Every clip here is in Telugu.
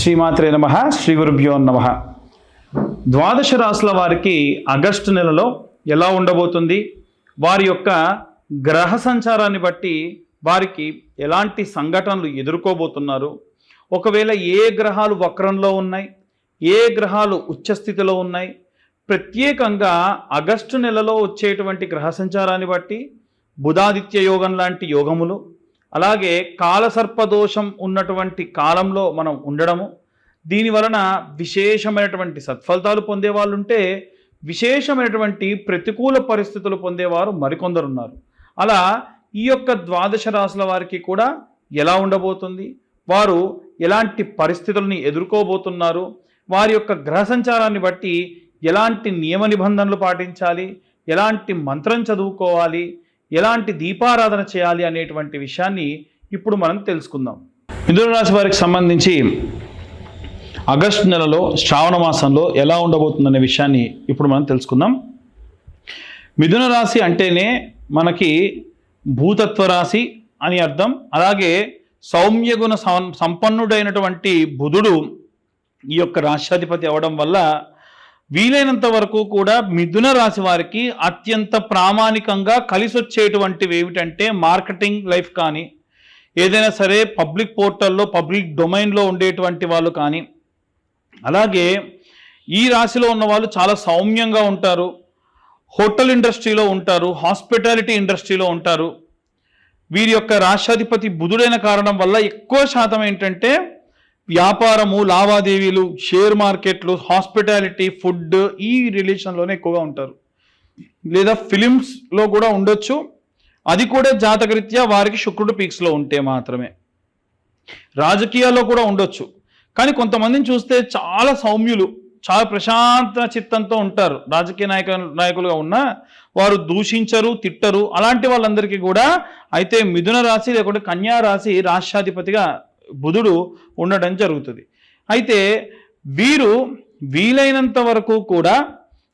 శ్రీమాత్రే నమః. శ్రీ గురుభ్యో నమః. ద్వాదశ రాశుల వారికి ఆగస్టు నెలలో ఎలా ఉండబోతుంది, వారి యొక్క గ్రహ సంచారాన్ని బట్టి వారికి ఎలాంటి సంఘటనలు ఎదుర్కోబోతున్నారు, ఒకవేళ ఏ గ్రహాలు వక్రంలో ఉన్నాయి, ఏ గ్రహాలు ఉచ్చస్థితిలో ఉన్నాయి, ప్రత్యేకంగా ఆగస్టు నెలలో వచ్చేటువంటి గ్రహ సంచారాన్ని బట్టి బుధాదిత్య యోగం లాంటి యోగములు, అలాగే కాలసర్పదోషం ఉన్నటువంటి కాలంలో మనం ఉండడము, దీని వలన విశేషమైనటువంటి సత్ఫలితాలు పొందేవాళ్ళు ఉంటే విశేషమైనటువంటి ప్రతికూల పరిస్థితులు పొందేవారు మరికొందరున్నారు. అలా ఈ యొక్క ద్వాదశ రాశుల వారికి కూడా ఎలా ఉండబోతుంది, వారు ఎలాంటి పరిస్థితులని ఎదుర్కోబోతున్నారు, వారి యొక్క గ్రహ సంచారాన్ని బట్టి ఎలాంటి నియమ నిబంధనలు పాటించాలి, ఎలాంటి మంత్రం చదువుకోవాలి, ఎలాంటి దీపారాధన చేయాలి అనేటువంటి విషయాన్ని ఇప్పుడు మనం తెలుసుకుందాం. మిథున రాశి వారికి సంబంధించి ఆగస్టు నెలలో శ్రావణ మాసంలో ఎలా ఉండబోతుందనే విషయాన్ని ఇప్పుడు మనం తెలుసుకుందాం. మిథున రాశి అంటేనే మనకి భూతత్వ రాశి అని అర్థం. అలాగే సౌమ్యగుణ సంపన్నుడైనటువంటి బుధుడు ఈ యొక్క రాష్ట్రాధిపతి అవడం వల్ల వీలైనంత వరకు కూడా మిథున రాశి వారికి అత్యంత ప్రామాణికంగా కలిసి వచ్చేటువంటివి ఏమిటంటే మార్కెటింగ్ లైఫ్ కానీ, ఏదైనా సరే పబ్లిక్ పోర్టల్లో పబ్లిక్ డొమైన్లో ఉండేటువంటి వాళ్ళు కానీ, అలాగే ఈ రాశిలో ఉన్న వాళ్ళు చాలా సౌమ్యంగా ఉంటారు, హోటల్ ఇండస్ట్రీలో ఉంటారు, హాస్పిటాలిటీ ఇండస్ట్రీలో ఉంటారు. వీరి యొక్క రాష్ట్రాధిపతి బుధుడైన కారణం వల్ల ఎక్కువ శాతం ఏంటంటే వ్యాపారము, లావాదేవీలు, షేర్ మార్కెట్లు, హాస్పిటాలిటీ, ఫుడ్ ఈ రిలేషన్లోనే ఎక్కువగా ఉంటారు. లేదా ఫిలిమ్స్లో కూడా ఉండొచ్చు, అది కూడా జాతకరీత్యా వారికి శుక్రుడు పీక్స్లో ఉంటే మాత్రమే. రాజకీయాల్లో కూడా ఉండొచ్చు, కానీ కొంతమందిని చూస్తే చాలా సౌమ్యులు, చాలా ప్రశాంత చిత్తంతో ఉంటారు. రాజకీయ నాయకులుగా ఉన్న వారు దూషించరు, తిట్టరు. అలాంటి వాళ్ళందరికీ కూడా అయితే మిథున రాశి లేకుంటే కన్యా రాశి రాష్ట్రాధిపతిగా బుధుడు ఉండడం జరుగుతుంది. అయితే వీరు వీలైనంత వరకు కూడా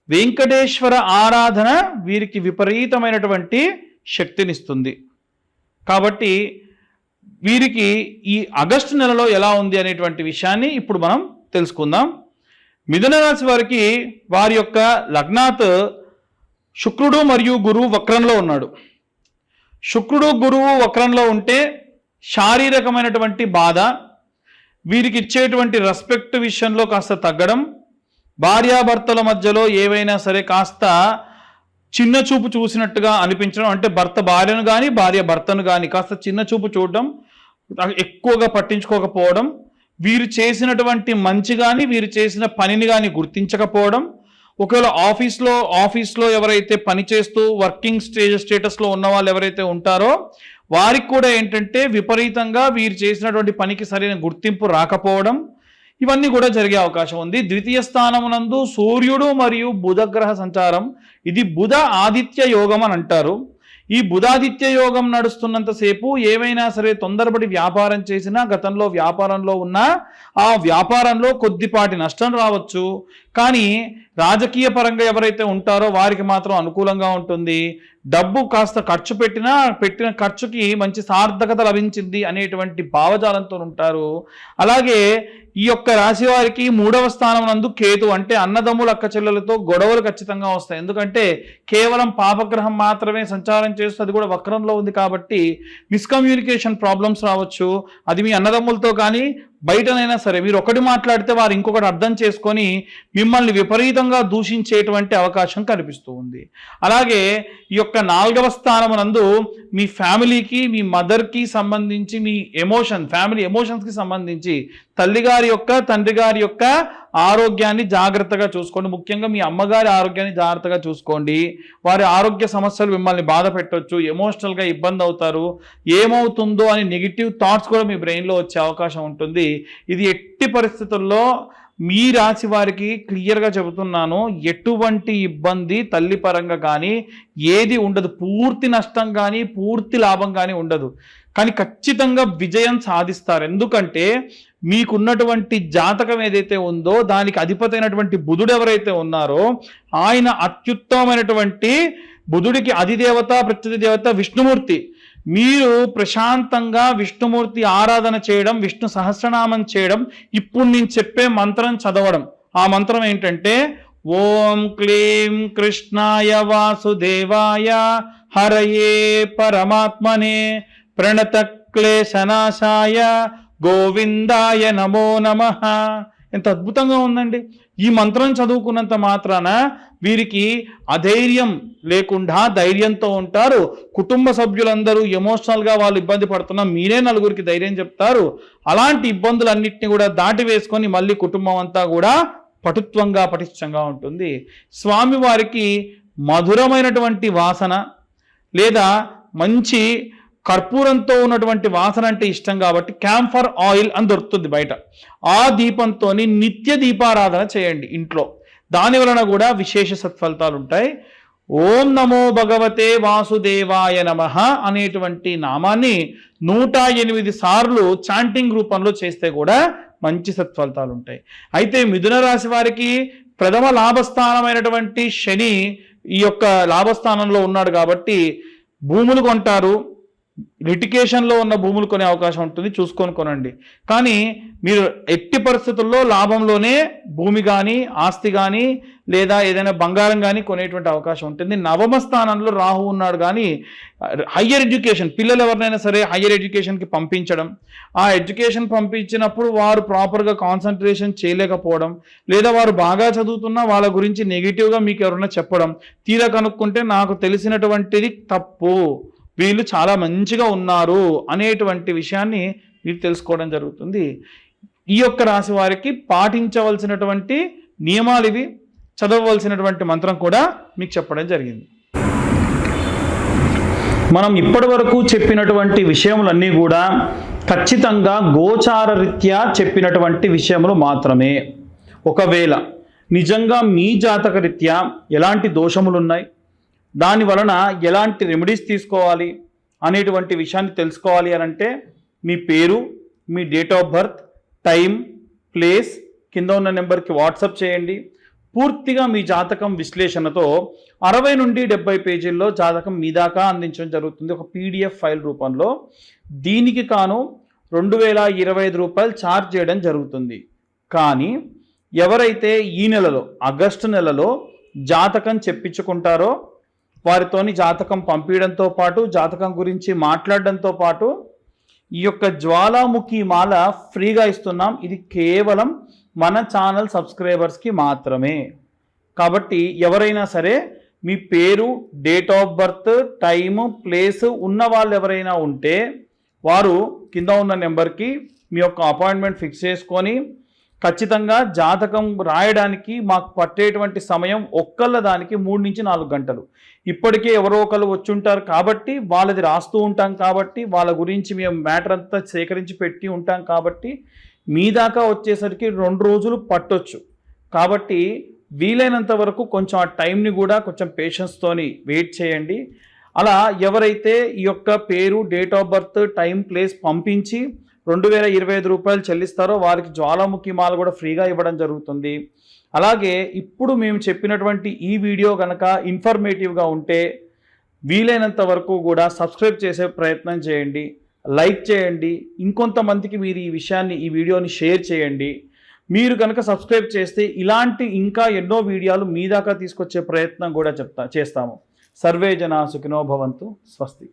వెంకటేశ్వర ఆరాధన వీరికి విపరీతమైనటువంటి శక్తినిస్తుంది. కాబట్టి వీరికి ఈ ఆగస్టు నెలలో ఎలా ఉంది అనేటువంటి విషయాన్ని ఇప్పుడు మనం తెలుసుకుందాం. మిథున రాశి వారికి వారి యొక్క లగ్నాత్ శుక్రుడు మరియు గురువు వక్రంలో ఉన్నాడు. శుక్రుడు గురువు వక్రంలో ఉంటే శారీరకమైనటువంటి బాధ, వీరికి ఇచ్చేటువంటి రెస్పెక్ట్ విషయంలో కాస్త తగ్గడం, భార్యాభర్తల మధ్యలో ఏవైనా సరే కాస్త చిన్న చూపు చూసినట్టుగా అనిపించడం, అంటే భర్త భార్యను కానీ భార్య భర్తను కానీ కాస్త చిన్న చూపు చూడడం, ఎక్కువగా పట్టించుకోకపోవడం, వీరు చేసినటువంటి మంచి కానీ వీరు చేసిన పనిని కానీ గుర్తించకపోవడం, ఒకవేళ ఆఫీస్లో ఎవరైతే పనిచేస్తూ వర్కింగ్ స్టేటస్లో ఉన్న వాళ్ళు ఎవరైతే ఉంటారో వారికి కూడా ఏంటంటే విపరీతంగా వీరు చేసినటువంటి పనికి సరైన గుర్తింపు రాకపోవడం, ఇవన్నీ కూడా జరిగే అవకాశం ఉంది. ద్వితీయ స్థానమునందు సూర్యుడు మరియు బుధగ్రహ సంచారం, ఇది బుధ ఆదిత్య యోగం అని అంటారు. ఈ బుధాదిత్య యోగం నడుస్తున్నంతసేపు ఏవైనా సరే తొందరపడి వ్యాపారం చేసినా, గతంలో వ్యాపారంలో ఉన్నా ఆ వ్యాపారంలో కొద్దిపాటి నష్టం రావచ్చు. కానీ రాజకీయ పరంగా ఎవరైతే ఉంటారో వారికి మాత్రం అనుకూలంగా ఉంటుంది. డబ్బు కాస్త ఖర్చు పెట్టిన ఖర్చుకి మంచి సార్థకత లభించింది అనేటువంటి భావజాలంతో ఉంటారు. అలాగే ఈ యొక్క రాశి వారికి 3వ స్థానం నందు కేతు, అంటే అన్నదమ్ముల అక్క చెల్లెలతో గొడవలు ఖచ్చితంగా వస్తాయి. ఎందుకంటే కేవలం పాపగ్రహం మాత్రమే సంచారం చేస్తూ అది కూడా వక్రంలో ఉంది కాబట్టి మిస్కమ్యూనికేషన్ ప్రాబ్లమ్స్ రావచ్చు. అది మీ అన్నదమ్ములతో కానీ బయటనైనా సరే మీరు ఒకటి మాట్లాడితే వారు ఇంకొకటి అర్థం చేసుకొని మిమ్మల్ని విపరీతంగా దూషించేటువంటి అవకాశం కనిపిస్తూ ఉంది. అలాగే ఈ యొక్క 4వ స్థానమునందు మీ ఫ్యామిలీకి, మీ మదర్కి సంబంధించి మీ ఫ్యామిలీ ఎమోషన్స్కి సంబంధించి తల్లిగారి యొక్క తండ్రి గారి యొక్క ఆరోగ్యాన్ని జాగ్రత్తగా చూసుకోండి. ముఖ్యంగా మీ అమ్మగారి ఆరోగ్యాన్ని జాగ్రత్తగా చూసుకోండి. వారి ఆరోగ్య సమస్యలు మిమ్మల్ని బాధ పెట్టవచ్చు, ఎమోషనల్గా ఇబ్బంది అవుతారు. ఏమవుతుందో అని నెగిటివ్ థాట్స్ కూడా మీ బ్రెయిన్లో వచ్చే అవకాశం ఉంటుంది. ఇది ఎట్టి పరిస్థితుల్లో మీ రాశి వారికి క్లియర్గా చెబుతున్నాను, ఎటువంటి ఇబ్బంది తల్లి పరంగా కానీ ఏది ఉండదు. పూర్తి నష్టం కానీ పూర్తి లాభం కానీ ఉండదు. కానీ ఖచ్చితంగా విజయం సాధిస్తారు. ఎందుకంటే మీకున్నటువంటి జాతకం ఏదైతే ఉందో దానికి అధిపతి అయినటువంటి బుధుడు ఎవరైతే ఉన్నారో ఆయన అత్యుత్తమమైనటువంటి బుధుడికి అధిదేవత ప్రత్యధి దేవత విష్ణుమూర్తి. మీరు ప్రశాంతంగా విష్ణుమూర్తి ఆరాధన చేయడం, విష్ణు సహస్రనామం చేయడం, ఇప్పుడు నేను చెప్పే మంత్రం చదవడం. ఆ మంత్రం ఏంటంటే ఓం క్లీం కృష్ణాయ వాసుదేవాయ హరయే పరమాత్మనే ప్రణత క్లేశనాశాయ గోవిందాయ నమో నమః. ఎంత అద్భుతంగా ఉందండి. ఈ మంత్రం చదువుకున్నంత మాత్రాన వీరికి అధైర్యం లేకుండా ధైర్యంతో ఉంటారు. కుటుంబ సభ్యులందరూ ఎమోషనల్గా వాళ్ళు ఇబ్బంది పడుతున్నా మీరే నలుగురికి ధైర్యం చెప్తారు. అలాంటి ఇబ్బందులన్నింటినీ కూడా దాటి వేసుకొని మళ్ళీ కుటుంబం అంతా కూడా పటుత్వంగా పటిష్టంగా ఉంటుంది. స్వామివారికి మధురమైనటువంటి వాసన లేదా మంచి కర్పూరంతో ఉన్నటువంటి వాసన అంటే ఇష్టం కాబట్టి క్యాంఫర్ ఆయిల్ అని దొరుకుతుంది బయట. ఆ దీపంతో నిత్య దీపారాధన చేయండి ఇంట్లో. దాని వలన కూడా విశేష సత్ఫలితాలు ఉంటాయి. ఓం నమో భగవతే వాసుదేవాయ నమః అనేటువంటి నామాన్ని 108 సార్లు చాంటింగ్ రూపంలో చేస్తే కూడా మంచి సత్ఫలితాలు ఉంటాయి. అయితే మిథున రాశి వారికి ప్రథమ లాభస్థానమైనటువంటి శని ఈ యొక్క లాభస్థానంలో ఉన్నాడు కాబట్టి భూములు కొంటారు. లిటికేషన్లో ఉన్న భూములు కొనే అవకాశం ఉంటుంది, చూసుకొని కొనండి. కానీ మీరు ఎట్టి పరిస్థితుల్లో లాభంలోనే భూమి కానీ ఆస్తి కానీ లేదా ఏదైనా బంగారం కానీ కొనేటువంటి అవకాశం ఉంటుంది. నవమ స్థానంలో రాహు ఉన్నాడు కానీ హయ్యర్ ఎడ్యుకేషన్ పిల్లలు ఎవరినైనా సరే హయ్యర్ ఎడ్యుకేషన్కి పంపించడం, ఆ ఎడ్యుకేషన్ పంపించినప్పుడు వారు ప్రాపర్గా కాన్సన్ట్రేషన్ చేయలేకపోవడం, లేదా వారు బాగా చదువుతున్నా వాళ్ళ గురించి నెగిటివ్గా మీకు ఎవరైనా చెప్పడం, తీరా కనుక్కుంటే నాకు తెలిసినటువంటిది తప్పు, వీళ్ళు చాలా మంచిగా ఉన్నారు అనేటువంటి విషయాన్ని మీరు తెలుసుకోవడం జరుగుతుంది. ఈ యొక్క రాశి వారికి పాటించవలసినటువంటి నియమాలు ఇవి. చదవవలసినటువంటి మంత్రం కూడా మీకు చెప్పడం జరిగింది. మనం ఇప్పటి వరకు చెప్పినటువంటి విషయములన్నీ కూడా ఖచ్చితంగా గోచార రీత్యా చెప్పినటువంటి విషయములు మాత్రమే. ఒకవేళ నిజంగా మీ జాతక రీత్యా ఎలాంటి దోషములు ఉన్నాయి, దాని వలన ఎలాంటి రెమెడీస్ తీసుకోవాలి అనేటువంటి విషయాన్ని తెలుసుకోవాలి అని అంటే మీ పేరు, మీ date of birth, time, place కింద ఉన్న నెంబర్కి వాట్సాప్ చేయండి. పూర్తిగా మీ జాతకం విశ్లేషణతో 60 నుండి 70 పేజీల్లో జాతకం మీ దాకా అందించడం జరుగుతుంది ఒక PDF ఫైల్ రూపంలో. దీనికి కాను 2025 రూపాయలు ఛార్జ్ చేయడం జరుగుతుంది. కానీ ఎవరైతే ఈ నెలలో ఆగస్టు నెలలో జాతకం చెప్పించుకుంటారో వారితోని జాతకం పంపించడంతో పాటు జాతకం గురించి మాట్లాడడంతో పాటు ఈ యొక్క జ్వాలాముఖి మాల ఫ్రీగా ఇస్తున్నాం. ఇది కేవలం మన ఛానల్ సబ్స్క్రైబర్స్కి మాత్రమే. కాబట్టి ఎవరైనా సరే మీ పేరు, date of birth, time, place ఉన్న వాళ్ళు ఎవరైనా ఉంటే వారు కింద ఉన్న నెంబర్కి మీ యొక్క అపాయింట్మెంట్ ఫిక్స్ చేసుకొని ఖచ్చితంగా జాతకం రాయడానికి మాకు పట్టేటువంటి సమయం ఒక్కళ్ళ దానికి 3 నుంచి 4 గంటలు. ఇప్పటికే ఎవరో ఒకరు వచ్చి ఉంటారు కాబట్టి వాళ్ళది రాస్తూ ఉంటాం కాబట్టి వాళ్ళ గురించి మేము మ్యాటర్ అంతా సేకరించి పెట్టి ఉంటాం కాబట్టి మీ దాకా వచ్చేసరికి 2 రోజులు పట్టొచ్చు. కాబట్టి వీలైనంత వరకు కొంచెం ఆ టైంని కూడా కొంచెం పేషెన్స్తోని వెయిట్ చేయండి. అలా ఎవరైతే ఈ యొక్క పేరు, date of birth, time, place పంపించి 2025 రూపాయలు చెల్లిస్తారో వారికి జ్వాలాముఖి మాల కూడా ఫ్రీగా ఇవ్వడం జరుగుతుంది. అలాగే ఇప్పుడు మేము చెప్పినటువంటి ఈ వీడియో కనుక ఇన్ఫర్మేటివ్గా ఉంటే వీలైనంత వరకు కూడా సబ్స్క్రైబ్ చేసే ప్రయత్నం చేయండి, లైక్ చేయండి, ఇంకొంతమందికి మీరు ఈ వీడియోని షేర్ చేయండి. మీరు కనుక సబ్స్క్రైబ్ చేస్తే ఇలాంటి ఇంకా ఎన్నో వీడియోలు మీ దాకా తీసుకొచ్చే ప్రయత్నం కూడా చేస్తాము. సర్వే జనా సుఖినో భవంతు. స్వస్తి.